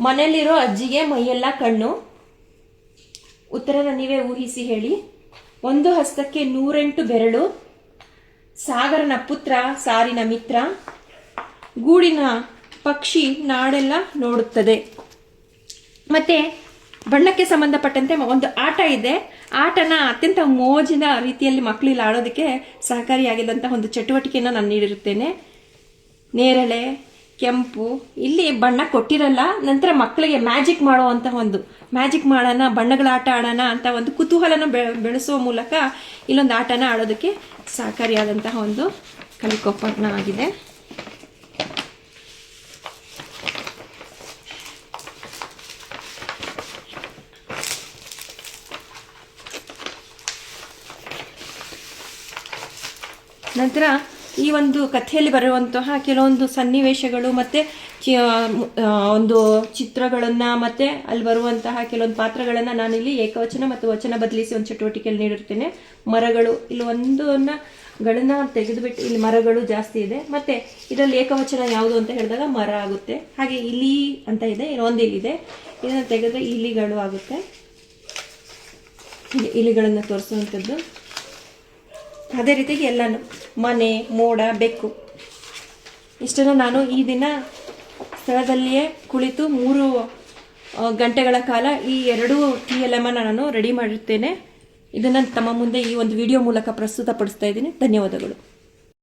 ಮನೆಯಲ್ಲಿರೋ ಅಜ್ಜಿಗೆ ಮೈಯೆಲ್ಲ ಕಣ್ಣು. ಉತ್ತರನ ನೀವೇ ಊಹಿಸಿ ಹೇಳಿ. ಒಂದು ಹಸ್ತಕ್ಕೆ 108 ಬೆರಳು, ಸಾಗರನ ಪುತ್ರ ಸಾರಿನ ಮಿತ್ರ, ಗೂಡಿನ ಪಕ್ಷಿ ನಾಡೆಲ್ಲ ನೋಡುತ್ತದೆ. ಮತ್ತೆ ಬಣ್ಣಕ್ಕೆ ಸಂಬಂಧಪಟ್ಟಂತೆ ಒಂದು ಆಟ ಇದೆ. ಆಟನ ಅತ್ಯಂತ ಮೋಜಿನ ರೀತಿಯಲ್ಲಿ ಮಕ್ಕಳಿಲ್ಲಿ ಆಡೋದಕ್ಕೆ ಸಹಕಾರಿಯಾಗಿದ್ದಂಥ ಒಂದು ಚಟುವಟಿಕೆಯನ್ನು ನಾನು ನೀಡಿರುತ್ತೇನೆ. ನೇರಳೆ, ಕೆಂಪು, ಇಲ್ಲಿ ಬಣ್ಣ ಕೊಟ್ಟಿರಲ್ಲ. ನಂತರ ಮಕ್ಕಳಿಗೆ ಮ್ಯಾಜಿಕ್ ಮಾಡುವಂಥ ಒಂದು ಮ್ಯಾಜಿಕ್ ಮಾಡೋಣ, ಬಣ್ಣಗಳ ಆಟ ಆಡೋಣ ಅಂತ ಒಂದು ಕುತೂಹಲನ ಬೆಳೆಸುವ ಮೂಲಕ ಇಲ್ಲೊಂದು ಆಟನ ಆಡೋದಕ್ಕೆ ಸಹಕಾರಿಯಾದಂತಹ ಒಂದು ಕಲಿಕೋಪಕರಣ ಆಗಿದೆ. ನಂತರ ಈ ಒಂದು ಕಥೆಯಲ್ಲಿ ಬರುವಂತಹ ಕೆಲವೊಂದು ಸನ್ನಿವೇಶಗಳು ಮತ್ತು ಒಂದು ಚಿತ್ರಗಳನ್ನು ಮತ್ತು ಅಲ್ಲಿ ಬರುವಂತಹ ಕೆಲವೊಂದು ಪಾತ್ರಗಳನ್ನು ನಾನಿಲ್ಲಿ ಏಕವಚನ ಮತ್ತು ವಚನ ಬದಲಿಸಿ ಒಂದು ಚಟುವಟಿಕೆಯಲ್ಲಿ ನೀಡಿರ್ತೇನೆ. ಮರಗಳು, ಇಲ್ಲಿ ಗಳನ್ನ ತೆಗೆದುಬಿಟ್ಟು ಇಲ್ಲಿ ಮರಗಳು ಜಾಸ್ತಿ ಇದೆ. ಮತ್ತು ಇದರಲ್ಲಿ ಏಕವಚನ ಯಾವುದು ಅಂತ ಹೇಳಿದಾಗ ಮರ ಆಗುತ್ತೆ. ಹಾಗೆ ಇಲಿ ಅಂತ ಇದೆ, ಒಂದು ಇಲಿದೆ, ಇದನ್ನು ತೆಗೆದ್ರೆ ಇಲಿಗಳು ಆಗುತ್ತೆ. ಇಲಿಗಳನ್ನು ತೋರಿಸುವಂಥದ್ದು. ಅದೇ ರೀತಿಯಾಗಿ ಎಲ್ಲನೂ ಮನೆ, ಮೋಡ, ಬೆಕ್ಕು ಇಷ್ಟನ್ನು ನಾನು ಈ ದಿನ ಸ್ಥಳದಲ್ಲಿಯೇ ಕುಳಿತು 3 ಗಂಟೆಗಳ ಕಾಲ ಈ 2 TLM ನಾನು ರೆಡಿ ಮಾಡಿರ್ತೇನೆ. ಇದನ್ನು ತಮ್ಮ ಮುಂದೆ ಈ ಒಂದು ವಿಡಿಯೋ ಮೂಲಕ ಪ್ರಸ್ತುತಪಡಿಸ್ತಾ ಇದ್ದೀನಿ. ಧನ್ಯವಾದಗಳು.